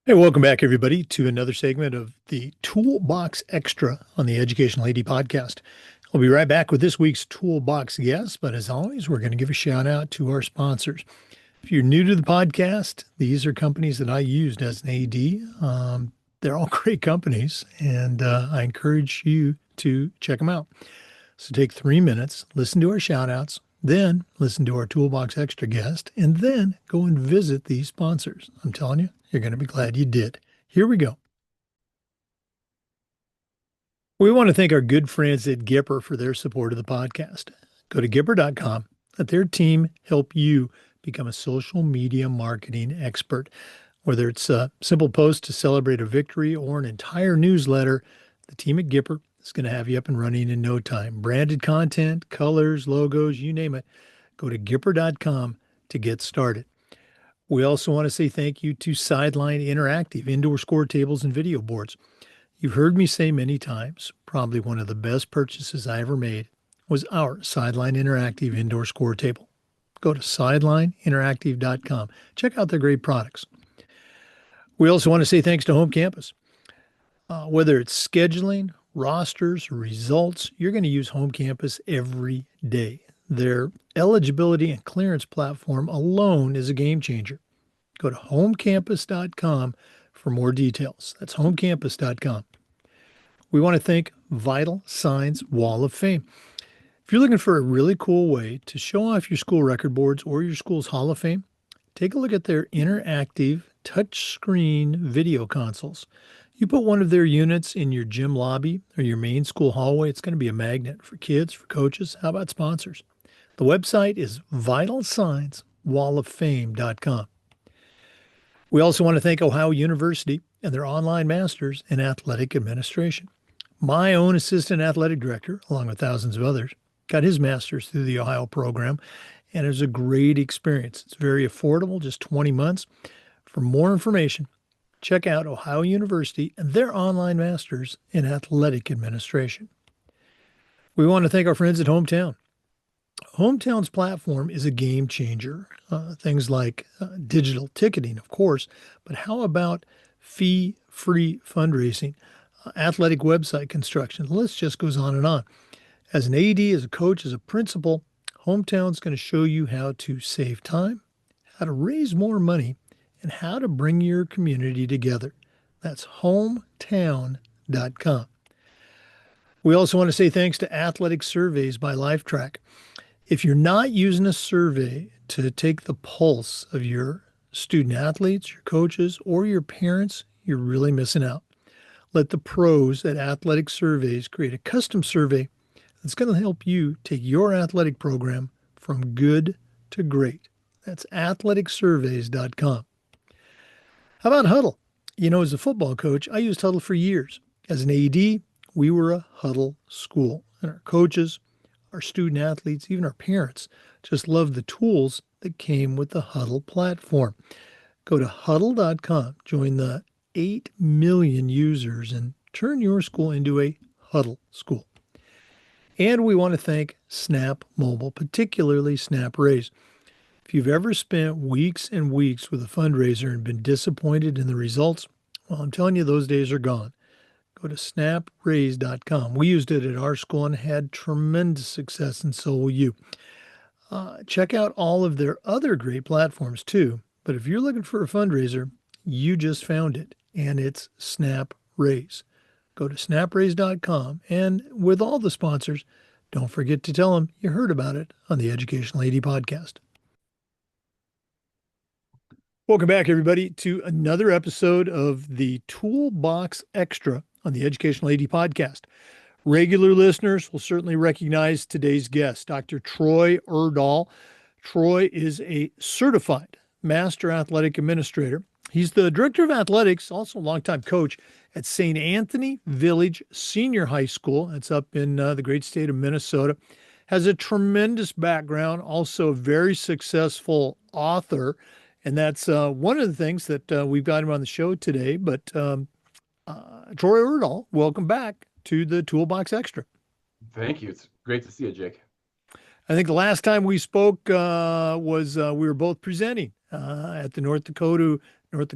Hey, welcome back, everybody, to another segment of the Toolbox Extra on the Educational AD podcast. I'll be right back with this week's Toolbox guest, but as always, we're going to give a shout out to our sponsors. If you're new to the podcast, these are companies that I used as an AD. They're all great companies, and I encourage you to check them out. So take 3 minutes, listen to our shout outs, then listen to our Toolbox Extra guest, and then go and visit these sponsors. I'm telling you, you're going to be glad you did. Here we go. We want to thank our good friends at Gipper for their support of the podcast. Go to Gipper.com. Let their team help you become a social media marketing expert. Whether it's a simple post to celebrate a victory or an entire newsletter, the team at Gipper is going to have you up and running in no time. Branded content, colors, logos, you name it. Go to Gipper.com to get started. We also want to say thank you to Sideline Interactive indoor score tables and video boards. You've heard me say many times, probably one of the best purchases I ever made was our Sideline Interactive indoor score table. Go to sidelineinteractive.com. Check out their great products. We also want to say thanks to Home Campus. Whether it's scheduling, rosters, or results, you're going to use Home Campus every day. Their eligibility and clearance platform alone is a game changer. Go to homecampus.com for more details. That's homecampus.com. We want to thank Vital Signs Wall of Fame. If you're looking for a really cool way to show off your school record boards or your school's Hall of Fame, take a look at their interactive touchscreen video consoles. You put one of their units in your gym lobby or your main school hallway, it's going to be a magnet for kids, for coaches. How about sponsors? The website is vitalsignswalloffame.com. We also want to thank Ohio University and their online masters in athletic administration. My own assistant athletic director, along with thousands of others, got his master's through the Ohio program, and it was a great experience. It's very affordable, just 20 months. For more information, check out Ohio University and their online masters in athletic administration. We want to thank our friends at Hometown. Hometown's platform is a game changer. Things like digital ticketing, of course, but how about fee-free fundraising, athletic website construction? The list just goes on and on. As an AD, as a coach, as a principal, Hometown's going to show you how to save time, how to raise more money, and how to bring your community together. That's hometown.com. We also want to say thanks to Athletic Surveys by LifeTrack. If you're not using a survey to take the pulse of your student athletes, your coaches, or your parents, you're really missing out. Let the pros at Athletic Surveys create a custom survey that's going to help you take your athletic program from good to great. That's athleticsurveys.com. How about Huddle? You know, as a football coach, I used Huddle for years. As an AD, we were a Huddle school, and our coaches, our student athletes, even our parents just loved the tools that came with the Huddle platform. Go to huddle.com, join the 8 million users, and turn your school into a Huddle school. And we want to thank Snap Mobile, particularly Snap Raise. If you've ever spent weeks and weeks with a fundraiser and been disappointed in the results, well, I'm telling you, those days are gone. Go to snapraise.com. We used it at our school and had tremendous success, and so will you. Check out all of their other great platforms too. But if you're looking for a fundraiser, you just found it, and it's Snap Raise. Go to snapraise.com, and with all the sponsors, don't forget to tell them you heard about it on the Educational AD podcast. Welcome back, everybody, to another episode of the Toolbox Extra on the Educational AD podcast. Regular listeners will certainly recognize today's guest, Dr. Troy Urdahl. Troy is a certified master athletic administrator. He's the director of athletics, also a longtime coach at St. Anthony Village Senior High School. That's up in the great state of Minnesota. Has a tremendous background, also a very successful author. And that's one of the things that we've got him on the show today. But Troy Urdahl, welcome back to the Toolbox Extra. Thank you. It's great to see you, Jake. I think the last time we spoke was we were both presenting at the North Dakota North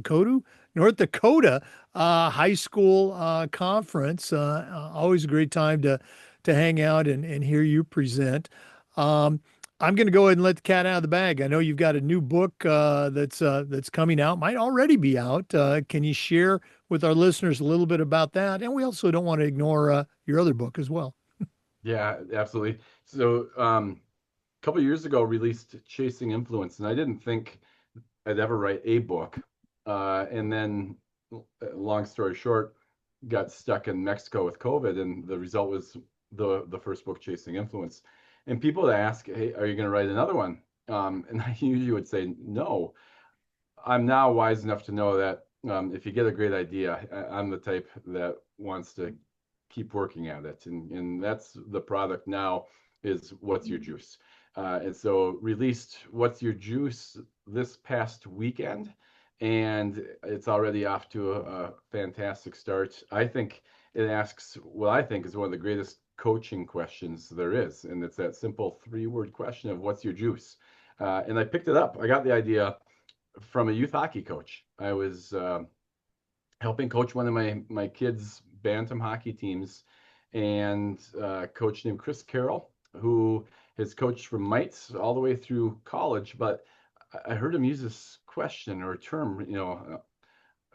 Dakota high school conference. Always a great time to hang out and hear you present. Um, I'm going to go ahead and let the cat out of the bag. I know you've got a new book that's coming out, might already be out. Can you share with our listeners a little bit about that? And we also don't want to ignore your other book as well. Yeah, absolutely. So, a couple years ago, released Chasing Influence, and I didn't think I'd ever write a book. And then, long story short, got stuck in Mexico with COVID, and the result was the first book, Chasing Influence. And people would ask, "Hey, are you going to write another one?" And I usually would say no. I'm now wise enough to know that if you get a great idea, I'm the type that wants to keep working at it, and that's the product now. Is What's Your Juice? And so released What's Your Juice this past weekend, and it's already off to a fantastic start. I think it asks what I think is one of the greatest coaching questions there is, and it's that simple three-word question of what's your juice? And I picked it up. I got the idea from a youth hockey coach. I was helping coach one of my kids' bantam hockey teams, and a coach named Chris Carroll, who has coached from mites all the way through college. But I heard him use this question or term,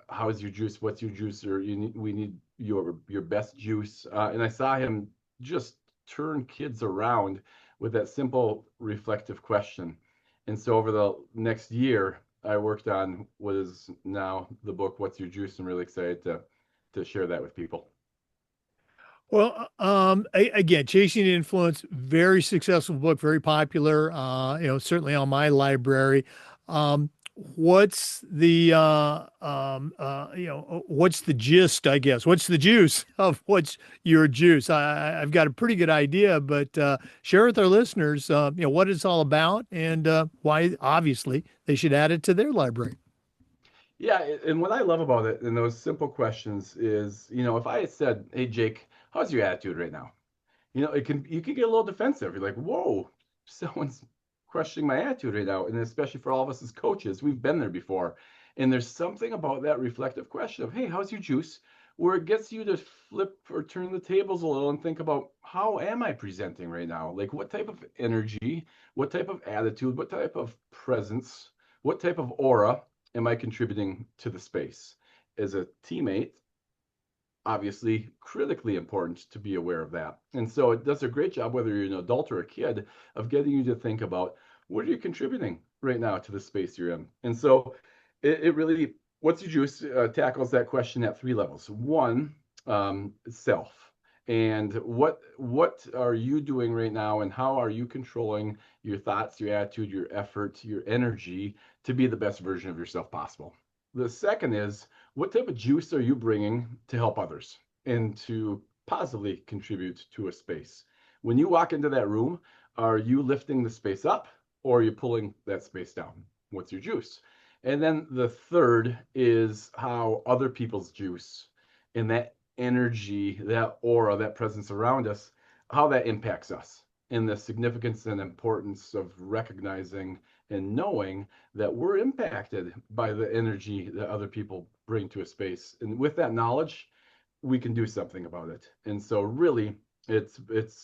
how is your juice? What's your juice? Or we need your best juice. And I saw him just turn kids around with that simple reflective question. And so over the next year, I worked on what is now the book, What's Your Juice? I'm really excited to share that with people. Well, again, Chasing Influence, very successful book, very popular. Certainly on my library. What's the gist, I guess? What's the juice of what's your juice? I've got a pretty good idea, but share with our listeners, what it's all about and why, obviously, they should add it to their library. Yeah, and what I love about it in those simple questions is, if I had said, "Hey Jake, how's your attitude right now?" You can get a little defensive. You're like, "Whoa, someone's questioning my attitude right now." And especially for all of us as coaches, we've been there before. And there's something about that reflective question of, "Hey, how's your juice?" where it gets you to flip or turn the tables a little and think about, how am I presenting right now? Like, what type of energy, what type of attitude, what type of presence, what type of aura am I contributing to the space? As a teammate, obviously critically important to be aware of that. And so it does a great job, whether you're an adult or a kid, of getting you to think about, what are you contributing right now to the space you're in? And so it really, What's Your Juice tackles that question at three levels. One, self. And what are you doing right now, and how are you controlling your thoughts, your attitude, your effort, your energy to be the best version of yourself possible? The second is, what type of juice are you bringing to help others and to positively contribute to a space? When you walk into that room, are you lifting the space up, or are you pulling that space down? What's your juice? And then the third is how other people's juice and that energy, that aura, that presence around us, how that impacts us, and the significance and importance of recognizing and knowing that we're impacted by the energy that other people bring to a space. And with that knowledge, we can do something about it. And so really, it's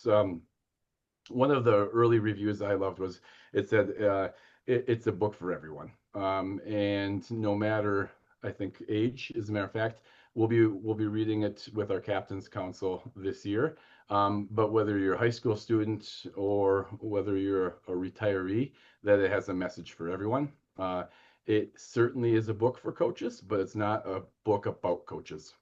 one of the early reviews I loved was, it said it's a book for everyone. And no matter, I think, age, as a matter of fact, we'll be reading it with our captain's council this year. But whether you're a high school student or whether you're a retiree, that it has a message for everyone. It certainly is a book for coaches, but it's not a book about coaches.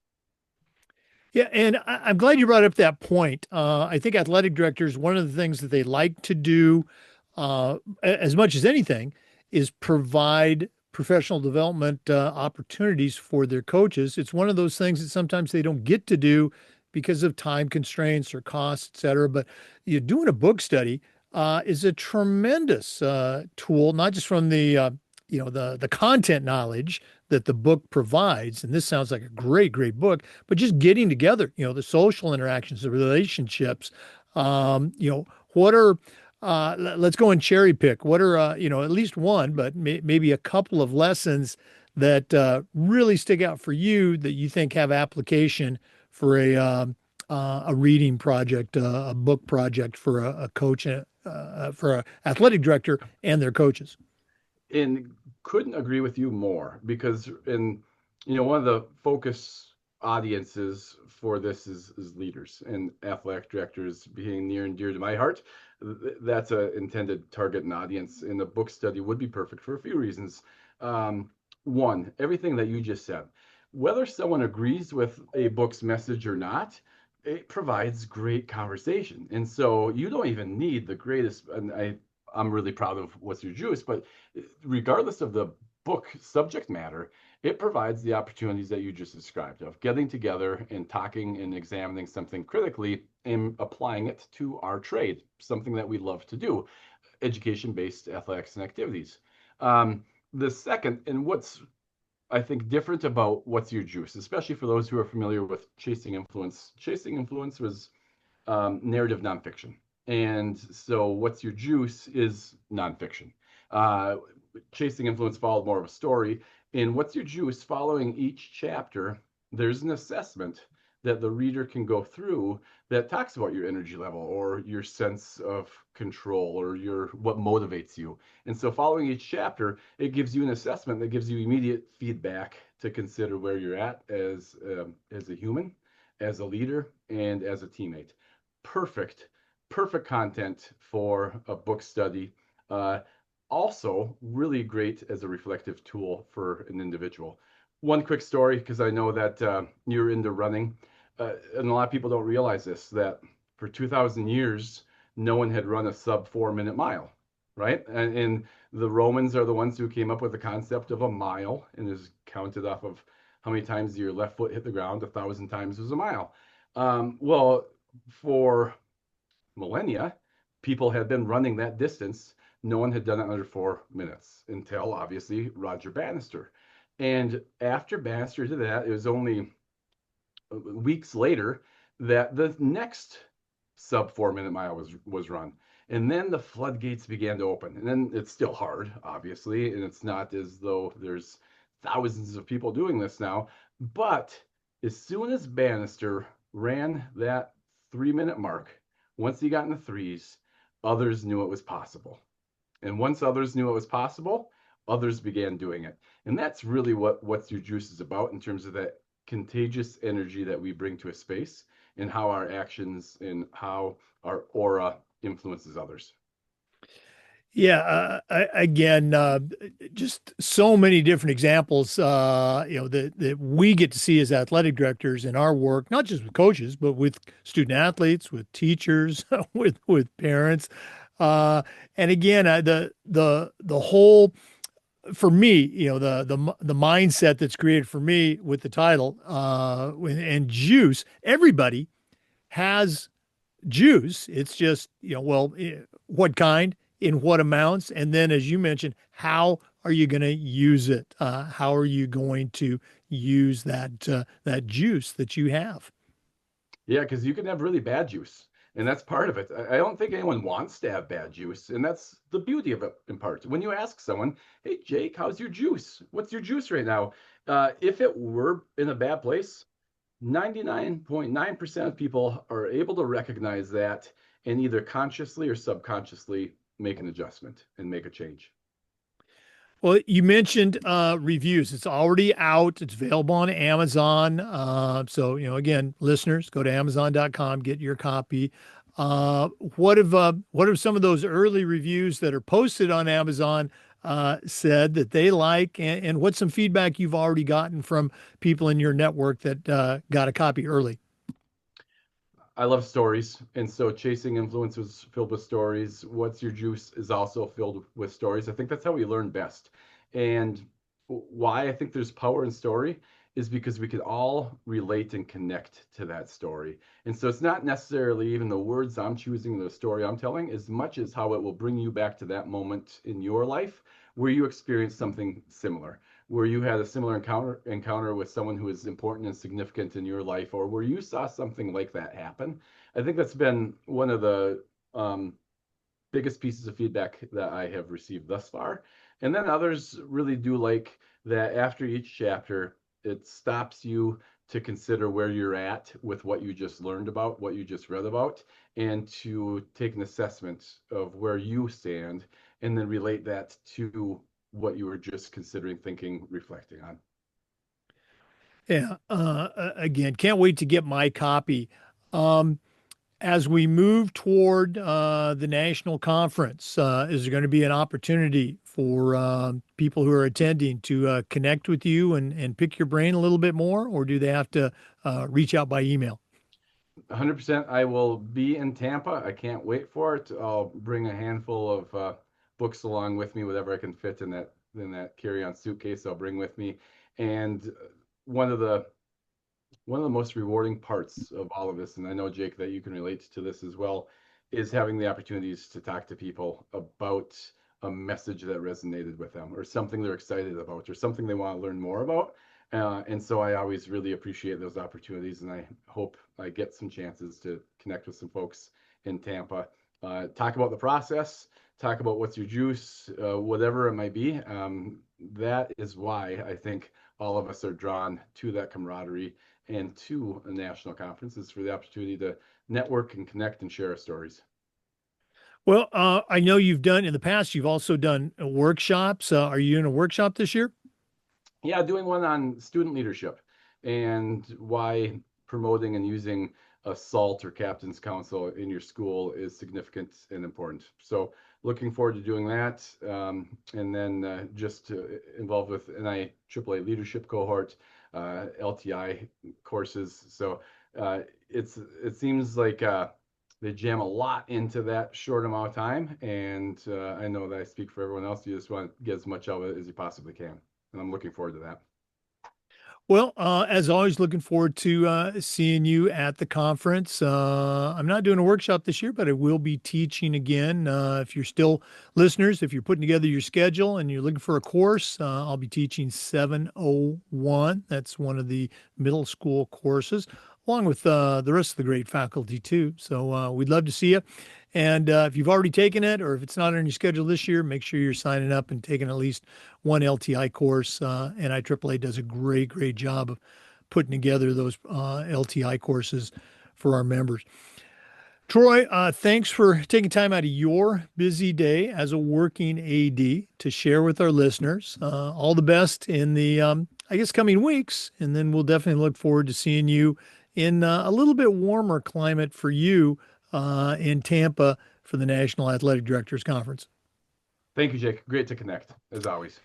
Yeah, and I'm glad you brought up that point. I think athletic directors, one of the things that they like to do, as much as anything, is provide professional development opportunities for their coaches. It's one of those things that sometimes they don't get to do because of time constraints or costs, et cetera. But you're doing a book study is a tremendous tool, not just from the content knowledge that the book provides. And this sounds like a great book, but just getting together, the social interactions, the relationships, what are, let's go and cherry pick. What are, at least one, but maybe a couple of lessons that really stick out for you that you think have application for a reading project, a book project for a coach, for an athletic director and their coaches? And couldn't agree with you more because one of the focus audiences for this is leaders and athletic directors being near and dear to my heart. That's a intended target and audience, and the book study would be perfect for a few reasons. um, One, everything that you just said, whether someone agrees with a book's message or not, it provides great conversation. And so you don't even need the greatest, and I'm really proud of What's Your Juice, but regardless of the book subject matter, it provides the opportunities that you just described of getting together and talking and examining something critically and applying it to our trade, something that we love to do, education-based athletics and activities. Um, the second, and what's I think different about What's Your Juice, especially for those who are familiar with Chasing Influence. Chasing Influence was narrative nonfiction. And so What's Your Juice is nonfiction. Uh, Chasing Influence followed more of a story. In What's Your Juice, following each chapter, there's an assessment that the reader can go through that talks about your energy level or your sense of control or your what motivates you. And so following each chapter, it gives you an assessment that gives you immediate feedback to consider where you're at as a human, as a leader, and as a teammate. Perfect, perfect content for a book study. Uh, Also, really great as a reflective tool for an individual. One quick story, because I know that you're into running, and a lot of people don't realize this, that for 2,000 years, no one had run a sub 4 minute mile, right? And the Romans are the ones who came up with the concept of a mile and is counted off of how many times your left foot hit the ground. 1,000 times was a mile. Well, for millennia, people had been running that distance. No one had done it under 4 minutes until obviously Roger Bannister. And after Bannister did that, it was only weeks later that the next sub 4 minute mile was run. And then the floodgates began to open. And then it's still hard, obviously, and it's not as though there's thousands of people doing this now. But as soon as Bannister ran that 3 minute mark, once he got in the threes, others knew it was possible. And once others knew it was possible, others began doing it. And that's really what What's Your Juice is about in terms of that contagious energy that we bring to a space and how our actions and how our aura influences others. Yeah, again, just so many different examples, that we get to see as athletic directors in our work, not just with coaches, but with student athletes, with teachers, with parents, uh, and again, the whole for me, the mindset that's created for me with the title and juice. Everybody has juice. It's just, what kind, in what amounts, and then as you mentioned, how are you going to use it? How are you going to use that juice that you have? Yeah, because you can have really bad juice, and that's part of it. I don't think anyone wants to have bad juice, and that's the beauty of it in part. When you ask someone, "Hey, Jake, how's your juice? What's your juice right now?" If it were in a bad place, 99.9% of people are able to recognize that and either consciously or subconsciously make an adjustment and make a change. Well, you mentioned reviews. It's already out. It's available on Amazon. So, again, listeners, go to Amazon.com, get your copy. What have some of those early reviews that are posted on Amazon said that they like, and what's some feedback you've already gotten from people in your network that got a copy early? I love stories, and so Chasing Influence was filled with stories. What's Your Juice is also filled with stories. I think that's how we learn best. And why I think there's power in story is because we can all relate and connect to that story. And so it's not necessarily even the words I'm choosing, the story I'm telling, as much as how it will bring you back to that moment in your life where you experienced something similar, where you had a similar encounter with someone who is important and significant in your life, or where you saw something like that happen. I think that's been one of the biggest pieces of feedback that I have received thus far. And then others really do like that after each chapter, it stops you to consider where you're at with what you just learned about, what you just read about, and to take an assessment of where you stand and then relate that to what you were just considering, thinking, reflecting on. Yeah. Again, can't wait to get my copy. Um, as we move toward the national conference, is there going to be an opportunity for people who are attending to connect with you and pick your brain a little bit more, or do they have to reach out by email? 100%. I will be in Tampa. I can't wait for it. I'll bring a handful of books along with me, whatever I can fit in that carry-on suitcase. I'll bring with me. And one of the one of the most rewarding parts of all of this, and I know, Jake, that you can relate to this as well, is having the opportunities to talk to people about a message that resonated with them or something they're excited about or something they want to learn more about. And so I always really appreciate those opportunities, and I hope I get some chances to connect with some folks in Tampa, talk about the process, talk about what's your juice, whatever it might be. That is why I think all of us are drawn to that camaraderie and to a national conference is for the opportunity to network and connect and share our stories. Well, I know you've done in the past, you've also done workshops. Are you in a workshop this year? Yeah, doing one on student leadership and why promoting and using a SALT or Captain's Council in your school is significant and important. So looking forward to doing that. And then just involved with NI AAA leadership cohort, LTI courses. So it seems like they jam a lot into that short amount of time. And I know that I speak for everyone else. You just want to get as much of it as you possibly can. And I'm looking forward to that. Well, as always, looking forward to seeing you at the conference. I'm not doing a workshop this year, but I will be teaching again. If you're still listeners, if you're putting together your schedule and you're looking for a course, I'll be teaching 701. That's one of the middle school courses, along with the rest of the great faculty too. So we'd love to see you. And if you've already taken it, or if it's not on your schedule this year, make sure you're signing up and taking at least one LTI course. NIAAA does a great job of putting together those LTI courses for our members. Troy, thanks for taking time out of your busy day as a working AD to share with our listeners. All the best in the, I guess, coming weeks. And then we'll definitely look forward to seeing you in a little bit warmer climate for you in Tampa for the National Athletic Directors Conference. Thank you, Jake. Great to connect, as always.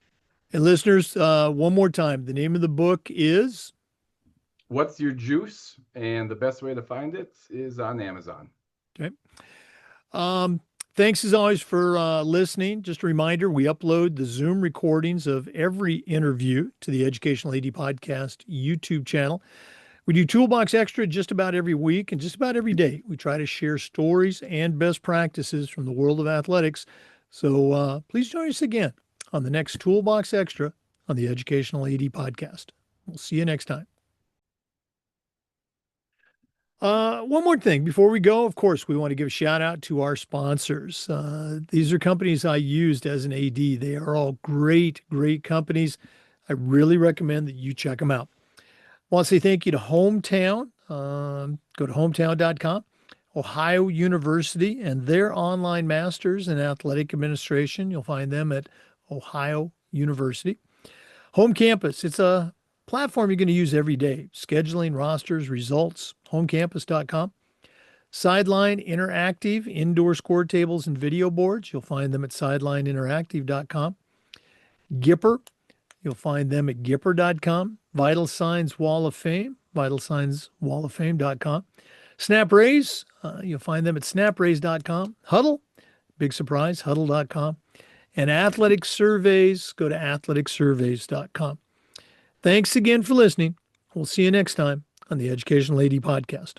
And listeners, one more time, the name of the book is What's Your Juice? And the best way to find it is on Amazon. Okay. Thanks as always for listening. Just a reminder, we upload the Zoom recordings of every interview to the Educational AD Podcast YouTube channel. We do Toolbox Extra just about every week and just about every day. We try to share stories and best practices from the world of athletics. So please join us again on the next Toolbox Extra on the Educational AD Podcast. We'll see you next time. One more thing before we go, of course, we want to give a shout out to our sponsors. These are companies I used as an AD. They are all great companies. I really recommend that you check them out. I want to say thank you to Hometown. Go to hometown.com. Ohio University and their online masters in athletic administration. You'll find them at Ohio University. Home Campus. It's a platform you're going to use every day. Scheduling, rosters, results, homecampus.com. Sideline Interactive, indoor score tables and video boards. You'll find them at sidelineinteractive.com. Gipper, you'll find them at gipper.com. Vital Signs Wall of Fame, vitalsignswalloffame.com. Snap Raise, you'll find them at snapraise.com. Huddle, big surprise, huddle.com. And Athletic Surveys, go to athleticsurveys.com. Thanks again for listening. We'll see you next time on the Educational AD Podcast.